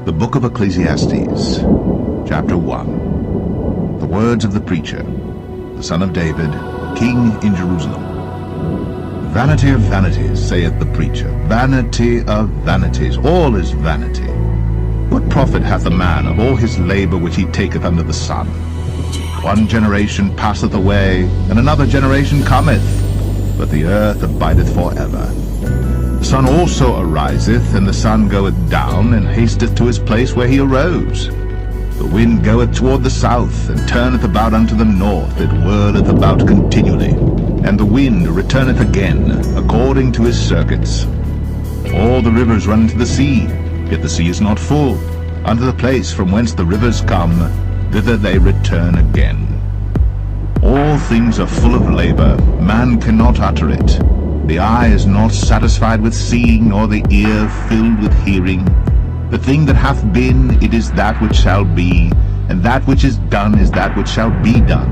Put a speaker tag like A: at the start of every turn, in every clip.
A: The Book of Ecclesiastes, Chapter 1. The words of the preacher, the son of David, king in Jerusalem. Vanity of vanities, saith the preacher, vanity of vanities, all is vanity. What profit hath a man of all his labor which he taketh under the sun? One generation passeth away, and another generation cometh, but the earth abideth for ever. The sun also ariseth, and the sun goeth down, and hasteth to his place where he arose. The wind goeth toward the south, and turneth about unto the north, it whirleth about continually. And the wind returneth again, according to his circuits. All the rivers run into the sea, yet the sea is not full. Unto the place from whence the rivers come, thither they return again. All things are full of labor, man cannot utter it. The eye is not satisfied with seeing, nor the ear filled with hearing. The thing that hath been, it is that which shall be, and that which is done is that which shall be done.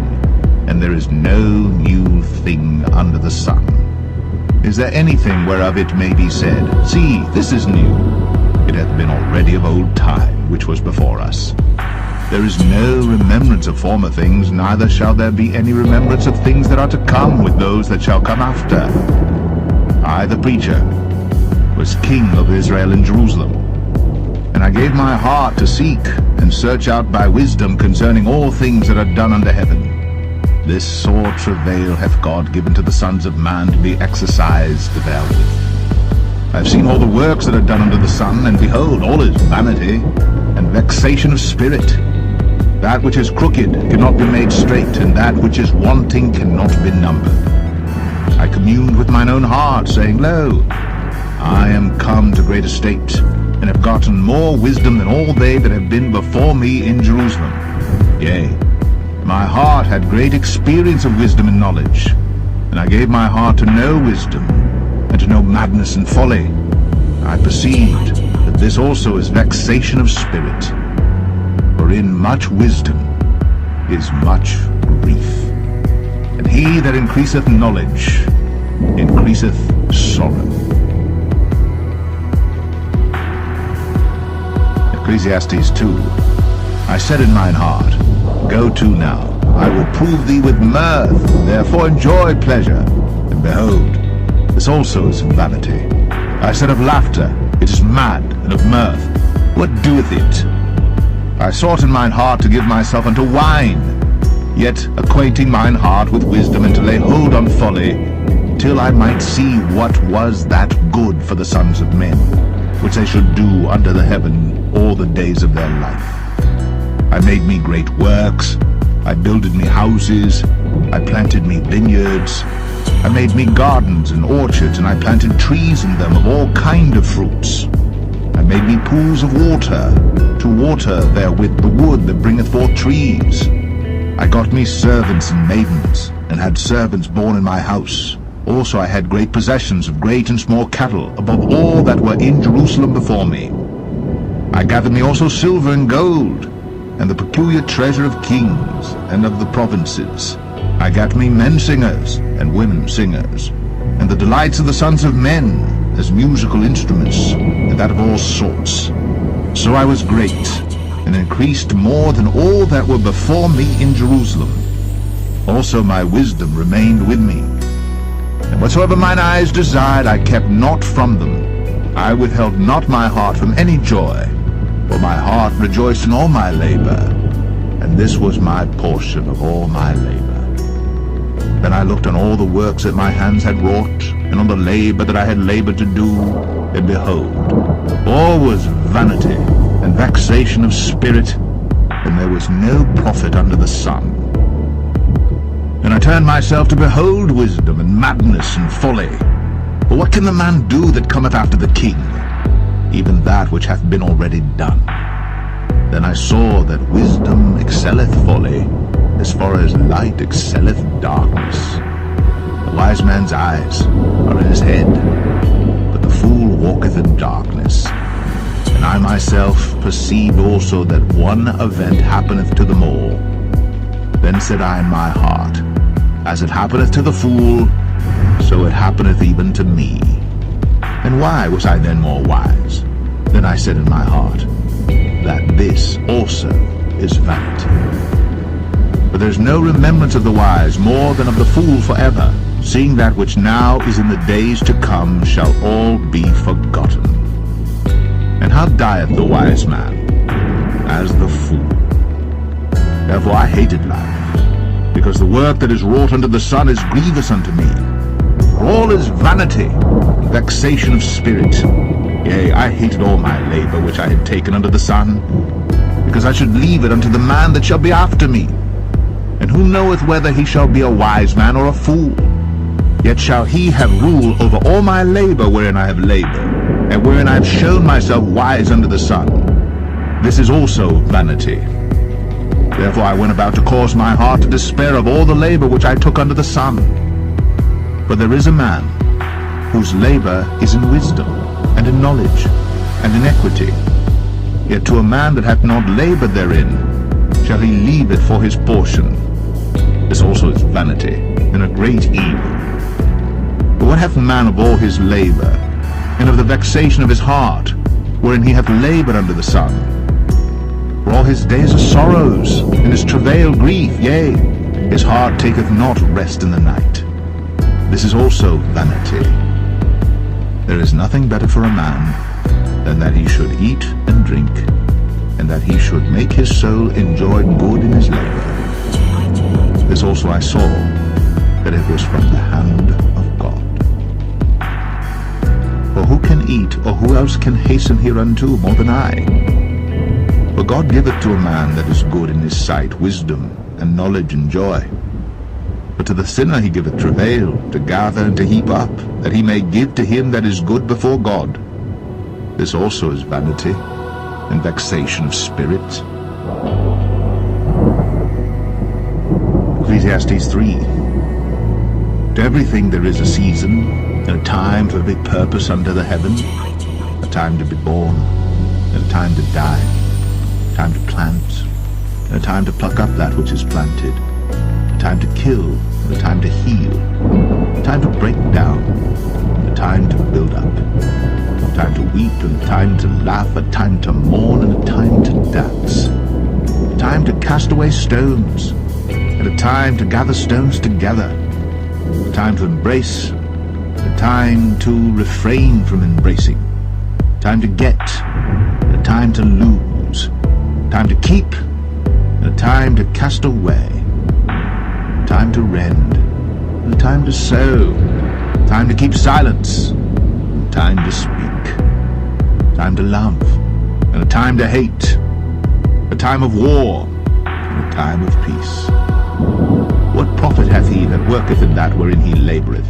A: And there is no new thing under the sun. Is there anything whereof it may be said, See, this is new? It hath been already of old time, which was before us. There is no remembrance of former things, neither shall there be any remembrance of things that are to come with those that shall come after. I, the preacher, was king of Israel in Jerusalem. And I gave my heart to seek and search out by wisdom concerning all things that are done under heaven. This sore travail hath God given to the sons of man to be exercised therewith. I have seen all the works that are done under the sun, and behold, all is vanity and vexation of spirit. That which is crooked cannot be made straight, and that which is wanting cannot be numbered. I communed with mine own heart, saying, Lo, I am come to great estate, and have gotten more wisdom than all they that have been before me in Jerusalem. Yea, my heart had great experience of wisdom and knowledge, and I gave my heart to know wisdom, and to know madness and folly. I perceived that this also is vexation of spirit, for in much wisdom is much grief. And he that increaseth knowledge increaseth sorrow. Ecclesiastes 2. I said in mine heart, Go to now, I will prove thee with mirth, therefore enjoy pleasure. And behold, this also is vanity. I said of laughter, It is mad, and of mirth, what doeth it? I sought in mine heart to give myself unto wine, yet acquainting mine heart with wisdom, and to lay hold on folly, till I might see what was that good for the sons of men, which they should do under the heaven all the days of their life. I made me great works, I builded me houses, I planted me vineyards, I made me gardens and orchards, and I planted trees in them of all kind of fruits. I made me pools of water, to water therewith the wood that bringeth forth trees. I got me servants and maidens, and had servants born in my house. Also I had great possessions of great and small cattle, above all that were in Jerusalem before me. I gathered me also silver and gold, and the peculiar treasure of kings and of the provinces. I gat me men singers and women singers, and the delights of the sons of men as musical instruments, and that of all sorts. So I was great, and increased more than all that were before me in Jerusalem. Also my wisdom remained with me. And whatsoever mine eyes desired, I kept not from them. I withheld not my heart from any joy, for my heart rejoiced in all my labor, and this was my portion of all my labor. Then I looked on all the works that my hands had wrought, and on the labor that I had labored to do, and behold, all was vanity and vexation of spirit, and there was no profit under the sun. And I turned myself to behold wisdom and madness and folly. For what can the man do that cometh after the king? Even that which hath been already done. Then I saw that wisdom excelleth folly, as far as light excelleth darkness. The wise man's eyes are in his head, but the fool walketh in darkness. And I myself perceived also that one event happeneth to them all. Then said I in my heart, As it happeneth to the fool, so it happeneth even to me. And why was I then more wise? Then I said in my heart, that this also is vanity. For there is no remembrance of the wise more than of the fool forever, seeing that which now is in the days to come shall all be forgotten. And how dieth the wise man? As the fool. Therefore I hated life, because the work that is wrought under the sun is grievous unto me. For all is vanity, vexation of spirit. Yea, I hated all my labor which I had taken under the sun, because I should leave it unto the man that shall be after me. And who knoweth whether he shall be a wise man or a fool? Yet shall he have rule over all my labor wherein I have labored, and wherein I have shown myself wise under the sun. This is also vanity. Therefore I went about to cause my heart to despair of all the labor which I took under the sun. For there is a man whose labor is in wisdom, and in knowledge, and in equity. Yet to a man that hath not labored therein shall he leave it for his portion. This also is vanity, and a great evil. But what hath man of all his labor, and of the vexation of his heart, wherein he hath labored under the sun? For all his days are sorrows, and his travail grief, yea, his heart taketh not rest in the night. This is also vanity. There is nothing better for a man than that he should eat and drink, and that he should make his soul enjoy good in his labor. This also I saw, that it was from the hand of God. For who can eat, or who else can hasten hereunto more than I? For God giveth to a man that is good in his sight wisdom, and knowledge, and joy. But to the sinner he giveth travail, to gather and to heap up, that he may give to him that is good before God. This also is vanity, and vexation of spirit. Ecclesiastes 3. To everything there is a season, and a time for every purpose under the heaven, a time to be born, and a time to die, a time to plant, and a time to pluck up that which is planted, a time to kill, and a time to heal, a time to break down, and a time to build up, a time to weep, and a time to laugh, a time to mourn, and a time to dance, a time to cast away stones, and a time to gather stones together, a time to embrace, a time to refrain from embracing, a time to get, and a time to lose, a time to keep, and a time to cast away, a time to rend, and a time to sow, a time to keep silence, and a time to speak, a time to love, and a time to hate, a time of war, and a time of peace. What profit hath he that worketh in that wherein he laboureth?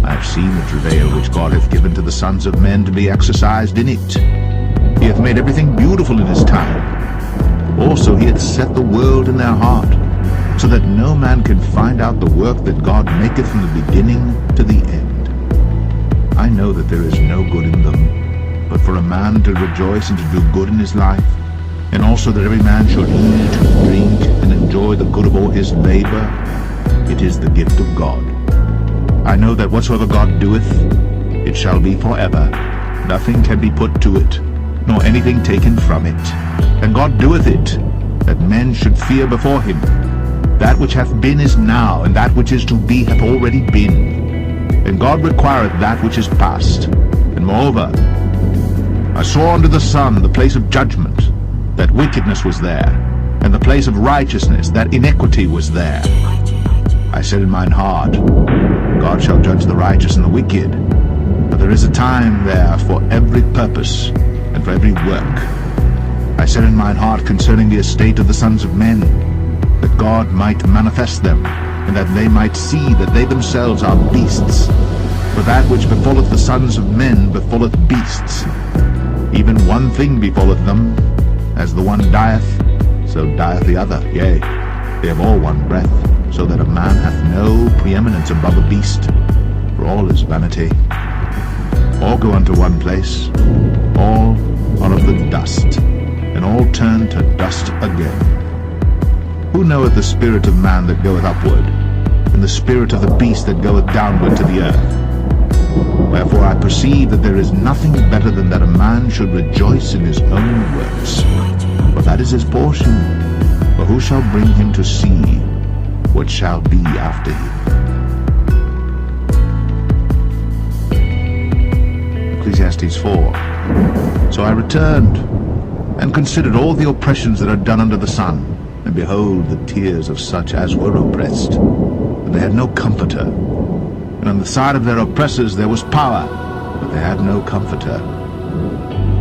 A: I have seen the travail which God hath given to the sons of men to be exercised in it. He hath made everything beautiful in his time. Also he hath set the world in their heart, so that no man can find out the work that God maketh from the beginning to the end. I know that there is no good in them, but for a man to rejoice and to do good in his life, and also that every man should eat, drink, and enjoy the good of all his labor, it is the gift of God. I know that whatsoever God doeth, it shall be forever. Nothing can be put to it, nor anything taken from it. And God doeth it, that men should fear before him. That which hath been is now, and that which is to be hath already been. And God requireth that which is past. And moreover, I saw under the sun the place of judgment, that wickedness was there, and the place of righteousness, that iniquity was there. I said in mine heart, God shall judge the righteous and the wicked, but there is a time there for every purpose, and for every work. I said in mine heart concerning the estate of the sons of men, that God might manifest them, and that they might see that they themselves are beasts. For that which befalleth the sons of men befalleth beasts. Even one thing befalleth them, as the one dieth, so dieth the other. Yea, they have all one breath, so that a man hath no preeminence above a beast. For all is vanity. All go unto one place, all are of the dust, and all turn to dust again. Who knoweth the spirit of man that goeth upward, and the spirit of the beast that goeth downward to the earth? Wherefore I perceive that there is nothing better than that a man should rejoice in his own works, for that is his portion. For who shall bring him to see what shall be after him? Ecclesiastes 4. So I returned, and considered all the oppressions that are done under the sun, and behold, the tears of such as were oppressed, but they had no comforter. And on the side of their oppressors there was power, but they had no comforter.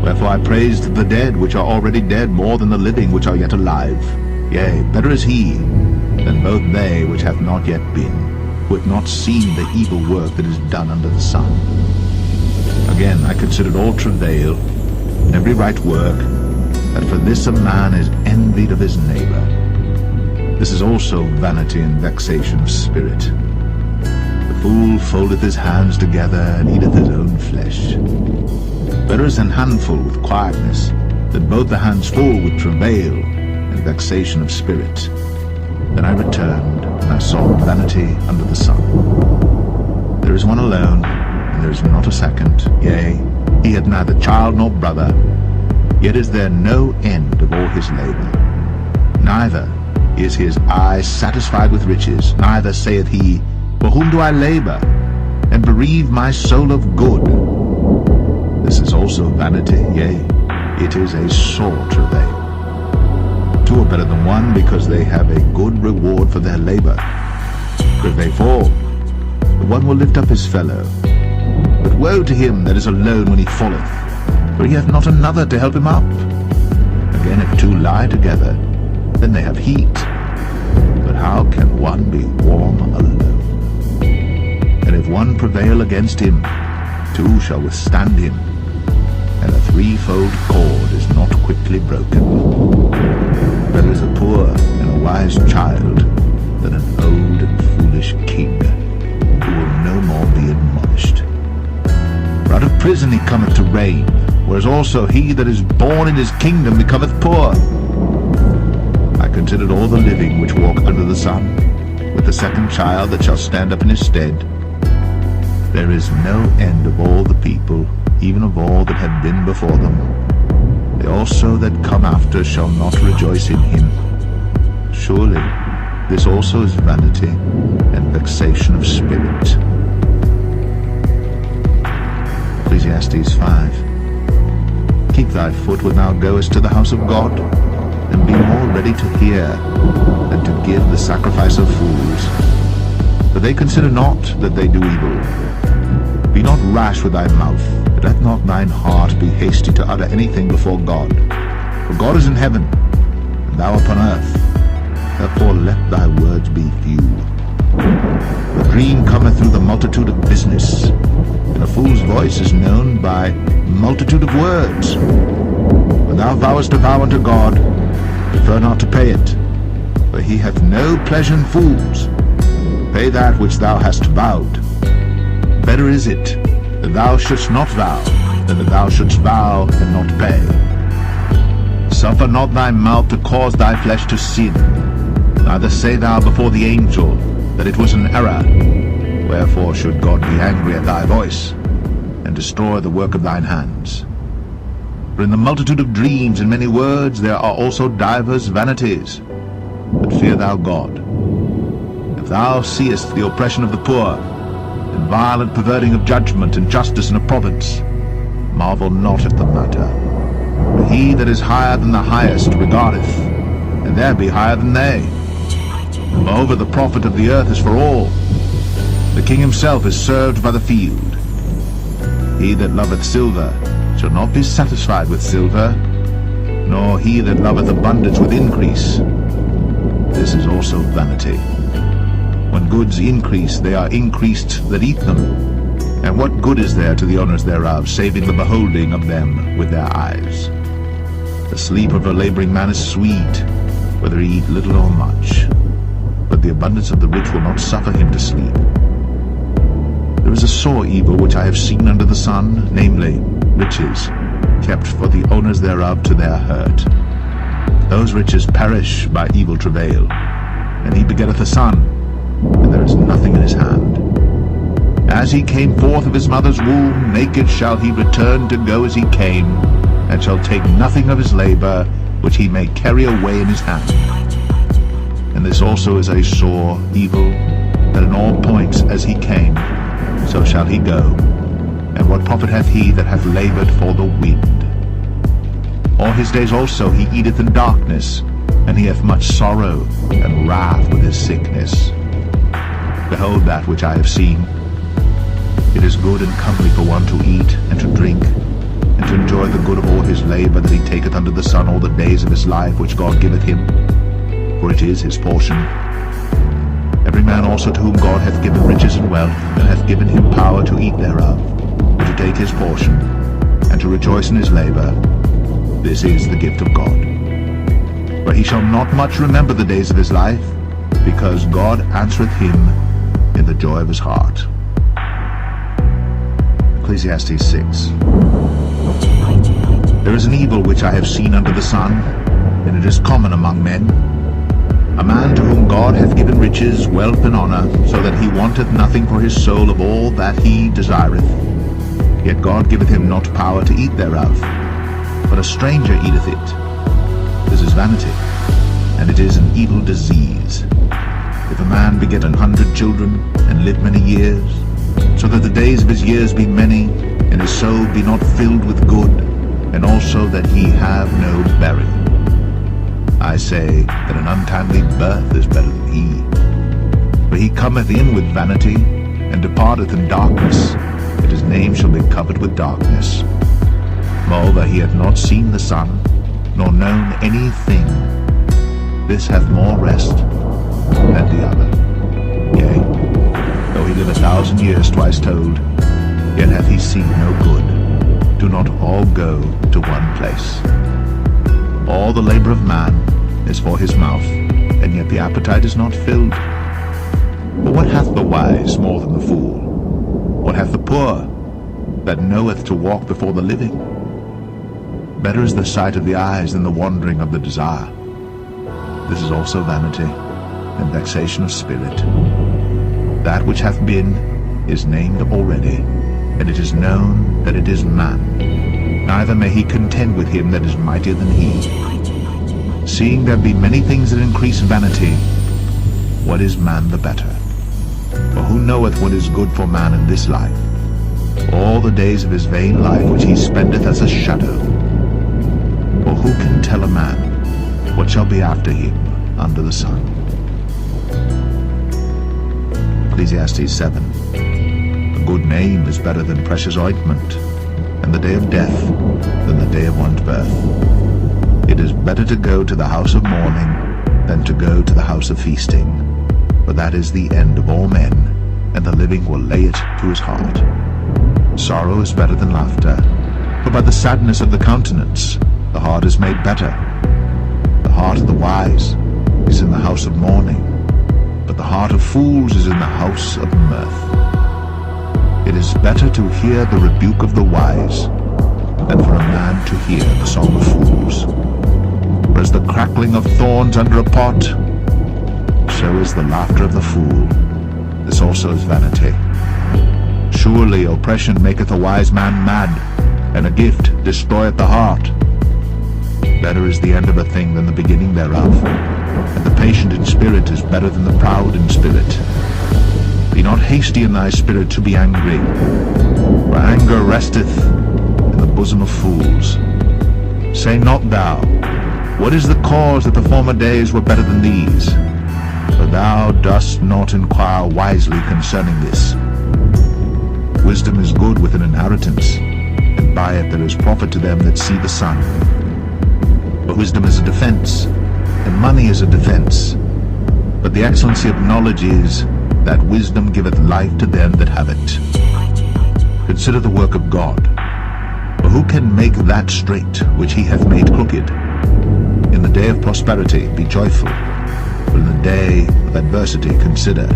A: Wherefore I praised the dead which are already dead more than the living which are yet alive. Yea, better is he than both they which have not yet been, who have not seen the evil work that is done under the sun. Again I considered all travail, and every right work, that for this a man is envied of his neighbor. This is also vanity and vexation of spirit. The fool foldeth his hands together, and eateth his own flesh. Better is an handful with quietness, than both the hands full with travail and vexation of spirit. Then I returned, and I saw vanity under the sun. There is one alone, and there is not a second. Yea, he hath neither child nor brother, yet is there no end of all his labor. Neither is his eye satisfied with riches, neither saith he, For whom do I labor, and bereave my soul of good? This is also vanity, yea, it is a sore travail. Two are better than one, because they have a good reward for their labor. For if they fall, the one will lift up his fellow. But woe to him that is alone when he falleth, for he hath not another to help him up. Again, if two lie together, then they have heat. But how can one be warm alone? And if one prevail against him, two shall withstand him, and a threefold cord is not quickly broken. Better is a poor and a wise child than an old and foolish king, who will no more be admonished. For out of prison he cometh to reign, whereas also he that is born in his kingdom becometh poor. I considered all the living which walk under the sun, with the second child that shall stand up in his stead. There is no end of all the people, even of all that have been before them. They also that come after shall not rejoice in him. Surely this also is vanity and vexation of spirit. Ecclesiastes 5. Keep thy foot when thou goest to the house of God, and be more ready to hear than to give the sacrifice of fools. For they consider not that they do evil. Be not rash with thy mouth, but let not thine heart be hasty to utter anything before God. For God is in heaven, and thou upon earth. Therefore let thy words be few. The dream cometh through the multitude of business, and a fool's voice is known by multitude of words. When thou vowest a vow unto God, prefer not to pay it, for he hath no pleasure in fools. Pay that which thou hast vowed. Better is it that thou shouldst not vow, than that thou shouldst vow and not pay. Suffer not thy mouth to cause thy flesh to sin, neither say thou before the angel that it was an error. Wherefore should God be angry at thy voice, and destroy the work of thine hands? For in the multitude of dreams and many words there are also divers vanities. But fear thou God. If thou seest the oppression of the poor, and violent perverting of judgment and justice in a province, marvel not at the matter. For he that is higher than the highest regardeth, and there be higher than they. Moreover, the profit of the earth is for all. The king himself is served by the field. He that loveth silver shall not be satisfied with silver, nor he that loveth abundance with increase. This is also vanity. When goods increase, they are increased that eat them. And what good is there to the owners thereof, saving the beholding of them with their eyes? The sleep of a laboring man is sweet, whether he eat little or much. But the abundance of the rich will not suffer him to sleep. There is a sore evil which I have seen under the sun, namely, riches, kept for the owners thereof to their hurt. Those riches perish by evil travail, and he begetteth a son, and there is nothing in his hand. As he came forth of his mother's womb, naked shall he return to go as he came, and shall take nothing of his labor, which he may carry away in his hand. And this also is a sore evil, that in all points as he came, so shall he go. And what profit hath he that hath labored for the wind? All his days also he eateth in darkness, and he hath much sorrow and wrath with his sickness. Behold that which I have seen. It is good and comely for one to eat and to drink, and to enjoy the good of all his labor that he taketh under the sun all the days of his life which God giveth him, for it is his portion. Every man also to whom God hath given riches and wealth, and hath given him power to eat thereof, and to take his portion, and to rejoice in his labor, this is the gift of God. For he shall not much remember the days of his life, because God answereth him in the joy of his heart. Ecclesiastes 6. There is an evil which I have seen under the sun, and it is common among men. A man to whom God hath given riches, wealth, and honor, so that he wanteth nothing for his soul of all that he desireth. Yet God giveth him not power to eat thereof, but a stranger eateth it. This is vanity, and it is an evil disease. If a man beget 100 children, and live many years, so that the days of his years be many, and his soul be not filled with good, and also that he have no burial. I say that an untimely birth is better than he. For he cometh in with vanity, and departeth in darkness, and his name shall be covered with darkness. Moreover, he hath not seen the sun, nor known anything. This hath more rest than the other. Yea, though he live 1,000 years twice told, yet hath he seen no good. Do not all go to one place. All the labor of man is for his mouth, and yet the appetite is not filled. But what hath the wise more than the fool? What hath the poor that knoweth to walk before the living? Better is the sight of the eyes than the wandering of the desire. This is also vanity, and vexation of spirit. That which hath been is named already, and it is known that it is man. Neither may he contend with him that is mightier than he. Seeing there be many things that increase vanity, what is man the better? For who knoweth what is good for man in this life? All the days of his vain life which he spendeth as a shadow. For who can tell a man what shall be after him under the sun? Ecclesiastes 7. A good name is better than precious ointment, and the day of death than the day of one's birth. It is better to go to the house of mourning than to go to the house of feasting, for that is the end of all men, and the living will lay it to his heart. Sorrow is better than laughter, for by the sadness of the countenance the heart is made better. The heart of the wise is in the house of mourning, but the heart of fools is in the house of mirth. It is better to hear the rebuke of the wise than for a man to hear the song of fools. For as the crackling of thorns under a pot, so is the laughter of the fool. This also is vanity. Surely oppression maketh a wise man mad, and a gift destroyeth the heart. Better is the end of a thing than the beginning thereof, and the patient in spirit is better than the proud in spirit. Be not hasty in thy spirit to be angry, for anger resteth in the bosom of fools. Say not thou, what is the cause that the former days were better than these? For thou dost not inquire wisely concerning this. Wisdom is good with an inheritance, and by it there is profit to them that see the sun. For wisdom is a defense, and money is a defense. But the excellency of knowledge is that wisdom giveth life to them that have it. Consider the work of God. For who can make that straight which he hath made crooked? In the day of prosperity be joyful, but in the day of adversity consider.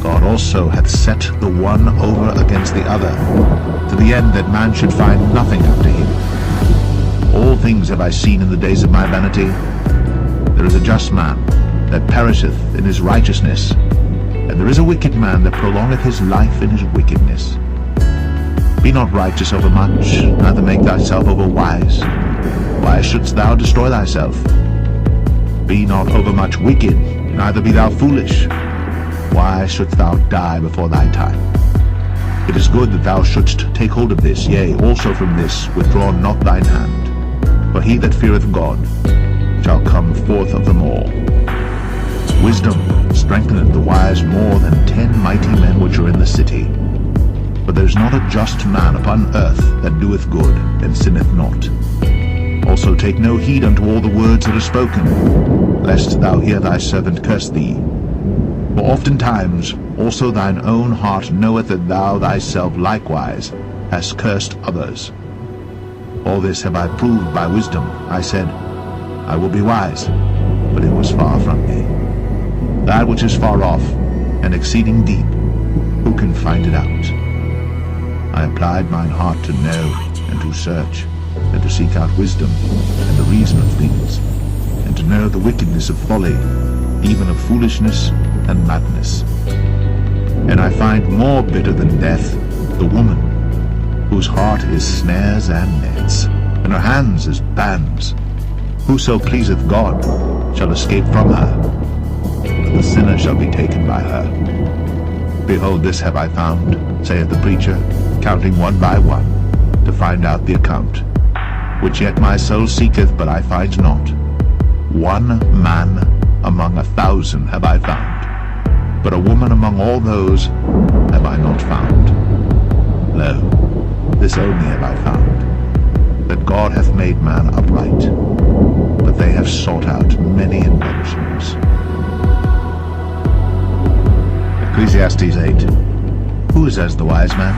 A: God also hath set the one over against the other, to the end that man should find nothing after him. All things have I seen in the days of my vanity. There is a just man that perisheth in his righteousness, And there is a wicked man that prolongeth his life in his wickedness. Be not righteous over much, neither make thyself over wise. Why shouldst thou destroy thyself? Be not overmuch wicked, neither be thou foolish. Why shouldst thou die before thy time? It is good that thou shouldst take hold of this, yea, also from this withdraw not thine hand. For he that feareth God shall come forth of them all. Wisdom strengtheneth the wise more than 10 mighty men which are in the city. But there is not a just man upon earth that doeth good, and sinneth not. Also take no heed unto all the words that are spoken, lest thou hear thy servant curse thee. For oftentimes also thine own heart knoweth that thou thyself likewise hast cursed others. All this have I proved by wisdom. I said, I will be wise, but it was far from me. That which is far off, and exceeding deep, who can find it out? I applied mine heart to know, and to search, and to seek out wisdom, and the reason of things, and to know the wickedness of folly, even of foolishness and madness. And I find more bitter than death the woman, whose heart is snares and nets, and her hands as bands. Whoso pleaseth God shall escape from her, but the sinner shall be taken by her. Behold, this have I found, saith the preacher, counting one by one, to find out the account, which yet my soul seeketh, but I find not. One man among 1,000 have I found, but a woman among all those have I not found. Lo, this only have I found, that God hath made man upright, but they have sought out many inventions. Ecclesiastes 8. Who is as the wise man?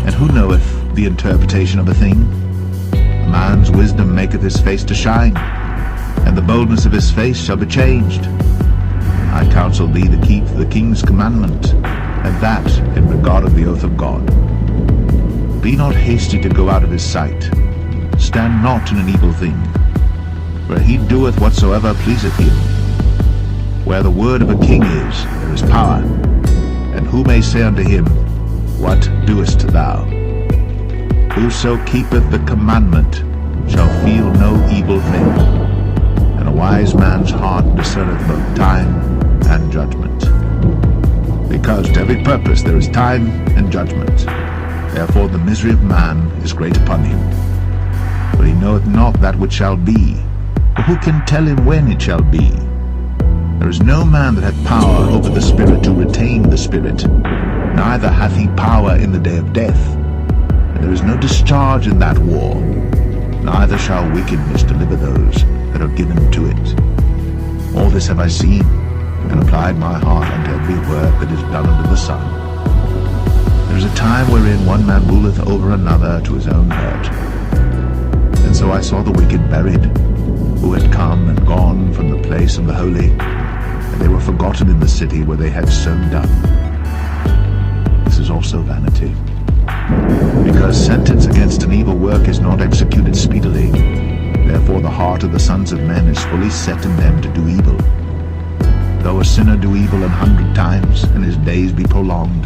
A: And who knoweth the interpretation of a thing? A man's wisdom maketh his face to shine, and the boldness of his face shall be changed. I counsel thee to keep the king's commandment, and that in regard of the oath of God. Be not hasty to go out of his sight. Stand not in an evil thing, for he doeth whatsoever pleaseth him. Where the word of a king is, there is power. And who may say unto him, What doest thou? Whoso keepeth the commandment shall feel no evil thing. And a wise man's heart discerneth both time and judgment. Because to every purpose there is time and judgment. Therefore the misery of man is great upon him. For he knoweth not that which shall be. For who can tell him when it shall be? There is no man that hath power over the spirit to retain the spirit, neither hath he power in the day of death. And there is no discharge in that war, neither shall wickedness deliver those that are given to it. All this have I seen, and applied my heart unto every work that is done under the sun. There is a time wherein one man ruleth over another to his own hurt. And so I saw the wicked buried, who had come and gone from the place of the holy, and they were forgotten in the city where they had sown dung. This is also vanity. Because sentence against an evil work is not executed speedily, therefore the heart of the sons of men is fully set in them to do evil. Though a sinner do evil 100 times, and his days be prolonged,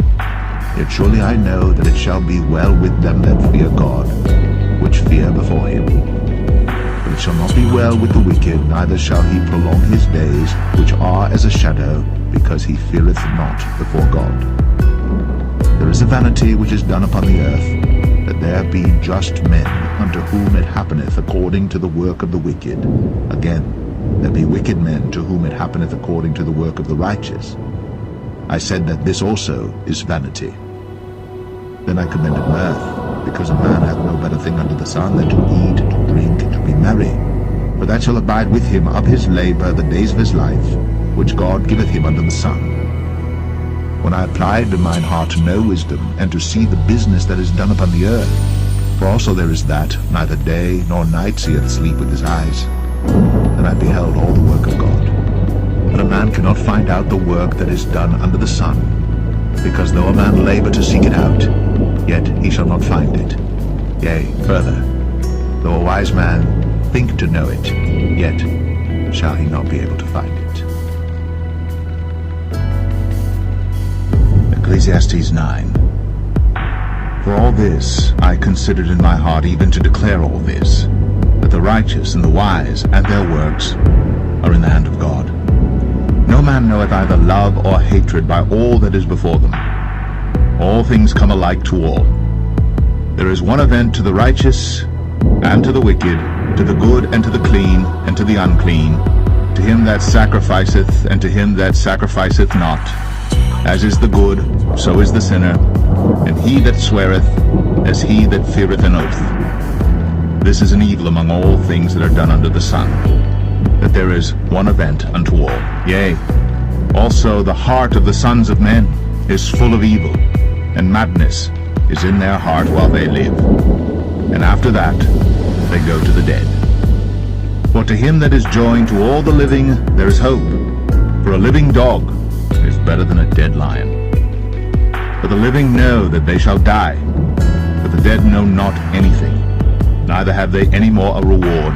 A: yet surely I know that it shall be well with them that fear God, which fear before him. But it shall not be well with the wicked, neither shall he prolong his days, which are as a shadow, because he feareth not before God. There is a vanity which is done upon the earth, that there be just men, unto whom it happeneth according to the work of the wicked. Again, there be wicked men, to whom it happeneth according to the work of the righteous. I said that this also is vanity. Then I commended mirth, because a man hath no better thing under the sun than to eat, to drink, and to be merry. For that shall abide with him of his labour the days of his life, which God giveth him under the sun. When I applied in mine heart to know wisdom, and to see the business that is done upon the earth, for also there is that, neither day nor night seeth sleep with his eyes, then I beheld all the work of God. But a man cannot find out the work that is done under the sun, because though a man labour to seek it out, yet he shall not find it. Yea, further, though a wise man think to know it, yet shall he not be able to find it. Ecclesiastes 9. For all this I considered in my heart, even to declare all this, that the righteous and the wise and their works are in the hand of God. No man knoweth either love or hatred by all that is before them. All things come alike to all. There is one event to the righteous and to the wicked, to the good and to the clean and to the unclean, to him that sacrificeth and to him that sacrificeth not. As is the good, so is the sinner, and he that sweareth, as he that feareth an oath. This is an evil among all things that are done under the sun, that there is one event unto all. Yea, also the heart of the sons of men is full of evil, and madness is in their heart while they live. And after that they go to the dead. For to him that is joined to all the living there is hope. For a living dog is better than a dead lion. For the living know that they shall die, but the dead know not anything, neither have they any more a reward,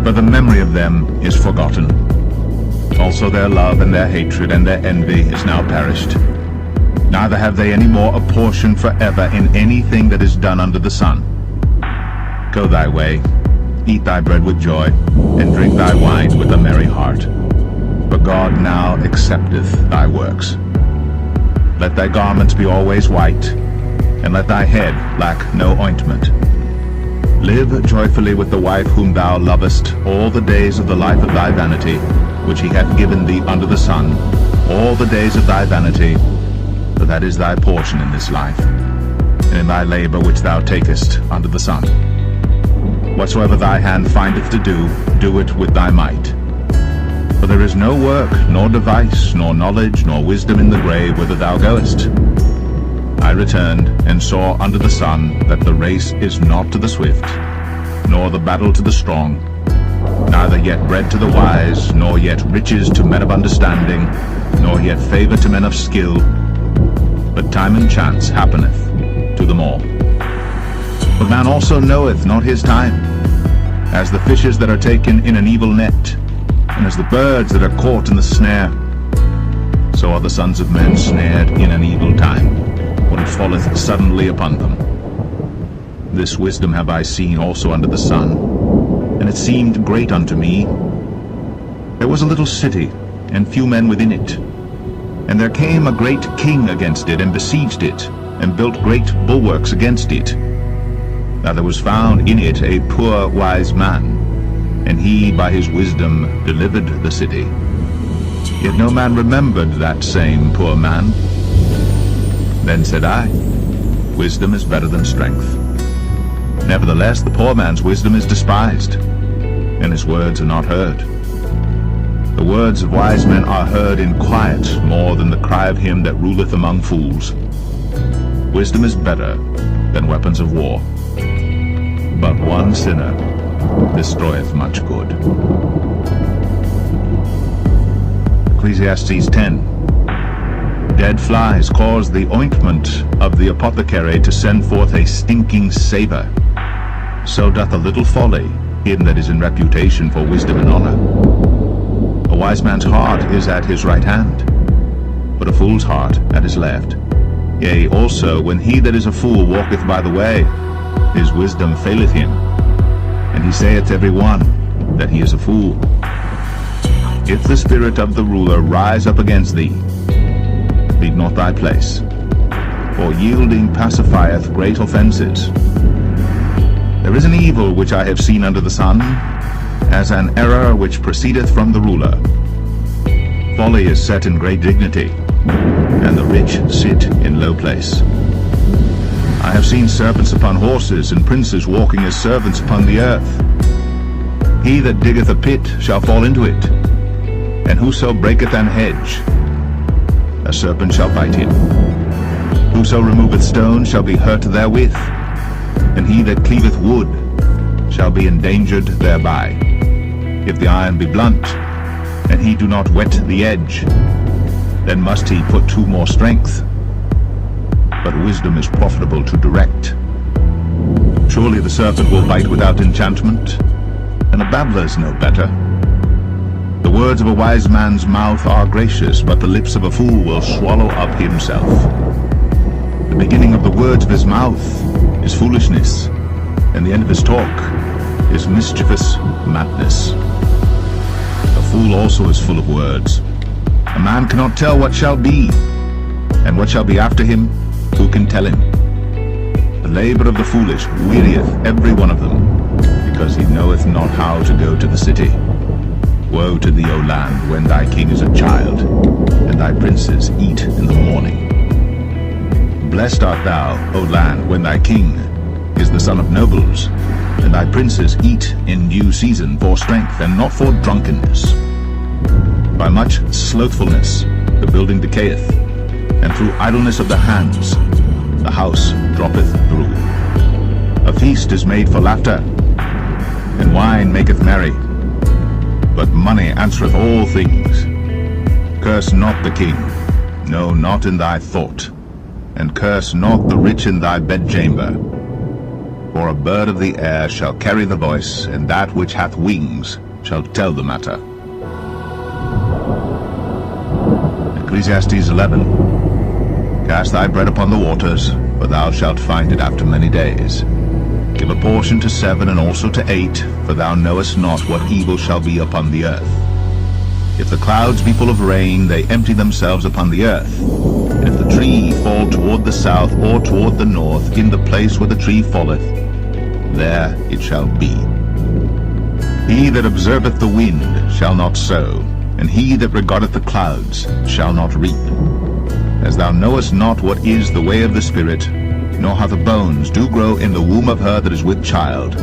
A: but the memory of them is forgotten. Also their love and their hatred and their envy is now perished. Neither have they any more a portion forever in anything that is done under the sun. Go thy way, eat thy bread with joy, and drink thy wine with a merry heart. For God now accepteth thy works. Let thy garments be always white, and let thy head lack no ointment. Live joyfully with the wife whom thou lovest all the days of the life of thy vanity, which he hath given thee under the sun, all the days of thy vanity, for that is thy portion in this life, and in thy labor which thou takest under the sun. Whatsoever thy hand findeth to do, do it with thy might. For there is no work, nor device, nor knowledge, nor wisdom in the grave whither thou goest. I returned, and saw under the sun that the race is not to the swift, nor the battle to the strong, neither yet bread to the wise, nor yet riches to men of understanding, nor yet favor to men of skill, but time and chance happeneth to them all. But man also knoweth not his time, as the fishes that are taken in an evil net, and as the birds that are caught in the snare. So are the sons of men snared in an evil time, when it falleth suddenly upon them. This wisdom have I seen also under the sun, and it seemed great unto me. There was a little city, and few men within it. And there came a great king against it, and besieged it, and built great bulwarks against it. Now there was found in it a poor wise man, and he by his wisdom delivered the city. Yet no man remembered that same poor man. Then said I, Wisdom is better than strength. Nevertheless the poor man's wisdom is despised, and his words are not heard. The words of wise men are heard in quiet more than the cry of him that ruleth among fools. Wisdom is better than weapons of war, but one sinner destroyeth much good. Ecclesiastes 10. Dead flies cause the ointment of the apothecary to send forth a stinking savour. So doth a little folly him that is in reputation for wisdom and honour. A wise man's heart is at his right hand, but a fool's heart at his left. Yea, also, when he that is a fool walketh by the way, his wisdom faileth him, and he saith every one that he is a fool. If the spirit of the ruler rise up against thee, leave not thy place, for yielding pacifieth great offences. There is an evil which I have seen under the sun, as an error which proceedeth from the ruler. Folly is set in great dignity, and the rich sit in low place. I have seen serpents upon horses, and princes walking as servants upon the earth. He that diggeth a pit shall fall into it, and whoso breaketh an hedge, a serpent shall bite him. Whoso removeth stones shall be hurt therewith, and he that cleaveth wood shall be endangered thereby. If the iron be blunt, and he do not whet the edge, then must he put to more strength. But wisdom is profitable to direct. Surely the serpent will bite without enchantment, and a babbler is no better. The words of a wise man's mouth are gracious, but the lips of a fool will swallow up himself. The beginning of the words of his mouth is foolishness, and the end of his talk is mischievous madness. A fool also is full of words. A man cannot tell what shall be, and what shall be after him, who can tell him? The labor of the foolish wearieth every one of them, because he knoweth not how to go to the city. Woe to thee, O land, when thy king is a child, and thy princes eat in the morning. Blessed art thou, O land, when thy king is the son of nobles, and thy princes eat in due season for strength, and not for drunkenness. By much slothfulness the building decayeth, and through idleness of the hands the house droppeth through. A feast is made for laughter, and wine maketh merry, but money answereth all things. Curse not the king, no, not in thy thought, and curse not the rich in thy bedchamber. For a bird of the air shall carry the voice, and that which hath wings shall tell the matter. Ecclesiastes 11. Cast thy bread upon the waters, for thou shalt find it after many days. Give a portion to 7 and also to 8, for thou knowest not what evil shall be upon the earth. If the clouds be full of rain, they empty themselves upon the earth. And if the tree fall toward the south or toward the north, in the place where the tree falleth, there it shall be. He that observeth the wind shall not sow, and he that regardeth the clouds shall not reap. As thou knowest not what is the way of the Spirit, nor how the bones do grow in the womb of her that is with child,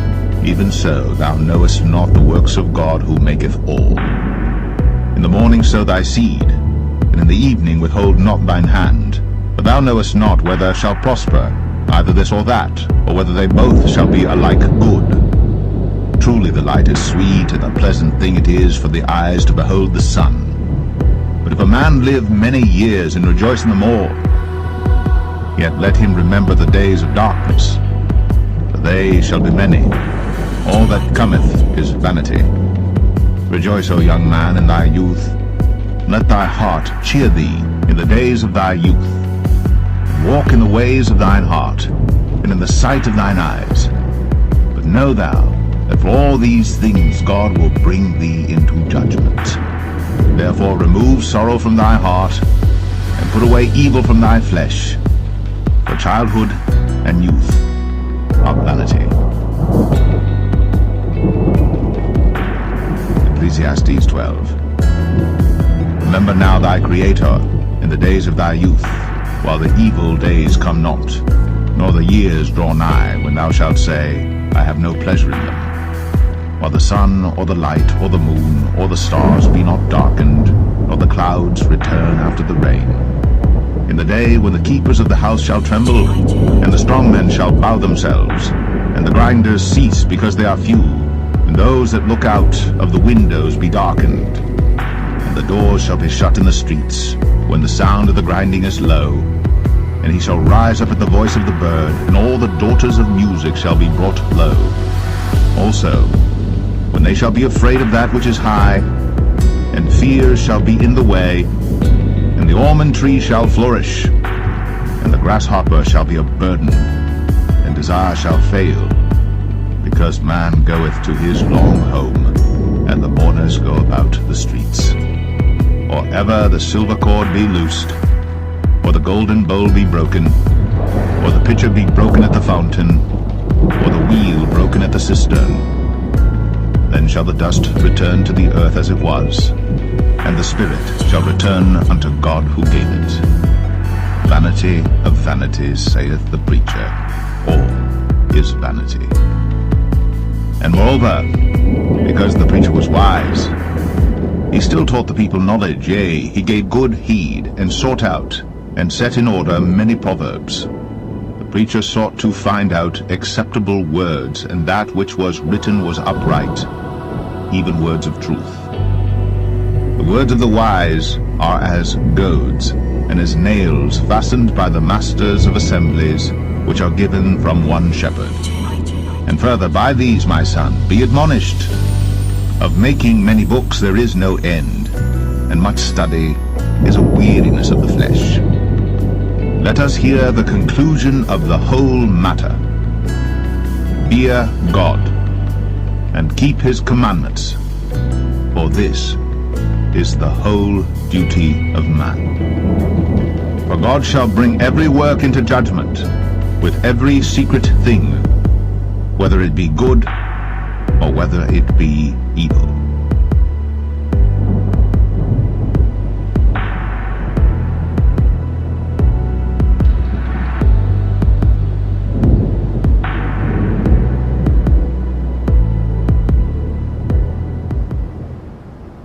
A: even so thou knowest not the works of God who maketh all. In the morning sow thy seed, and in the evening withhold not thine hand, for thou knowest not whether shall prosper, either this or that, or whether they both shall be alike good. Truly the light is sweet, and a pleasant thing it is for the eyes to behold the sun. But if a man live many years and rejoice in them all, yet let him remember the days of darkness, for they shall be many. All that cometh is vanity. Rejoice, O young man, in thy youth, and let thy heart cheer thee in the days of thy youth. Walk in the ways of thine heart, and in the sight of thine eyes. But know thou that for all these things God will bring thee into judgment. Therefore remove sorrow from thy heart, and put away evil from thy flesh. For childhood and youth are vanity. Ecclesiastes 12. Remember now thy Creator in the days of thy youth, while the evil days come not, nor the years draw nigh, when thou shalt say, I have no pleasure in them. While the sun, or the light, or the moon, or the stars be not darkened, nor the clouds return after the rain. In the day when the keepers of the house shall tremble, and the strong men shall bow themselves, and the grinders cease because they are few, and those that look out of the windows be darkened, and the doors shall be shut in the streets, when the sound of the grinding is low, and he shall rise up at the voice of the bird, and all the daughters of music shall be brought low. Also, when they shall be afraid of that which is high, and fears shall be in the way, and the almond tree shall flourish, and the grasshopper shall be a burden, and desire shall fail, because man goeth to his long home, and the mourners go about the streets. Or ever the silver cord be loosed, or the golden bowl be broken, or the pitcher be broken at the fountain, or the wheel broken at the cistern, then shall the dust return to the earth as it was, and the spirit shall return unto God who gave it. Vanity of vanities, saith the preacher, all is vanity. And moreover, because the preacher was wise, he still taught the people knowledge, yea, he gave good heed, and sought out, and set in order many proverbs. The preacher sought to find out acceptable words, and that which was written was upright, even words of truth. The words of the wise are as goads, and as nails fastened by the masters of assemblies, which are given from one shepherd. And further, by these, my son, be admonished, Of making many books there is no end, and much study is a weariness of the flesh. Let us hear the conclusion of the whole matter. Fear God, and keep his commandments, for this is the whole duty of man. For God shall bring every work into judgment, with every secret thing, whether it be good or whether it be evil.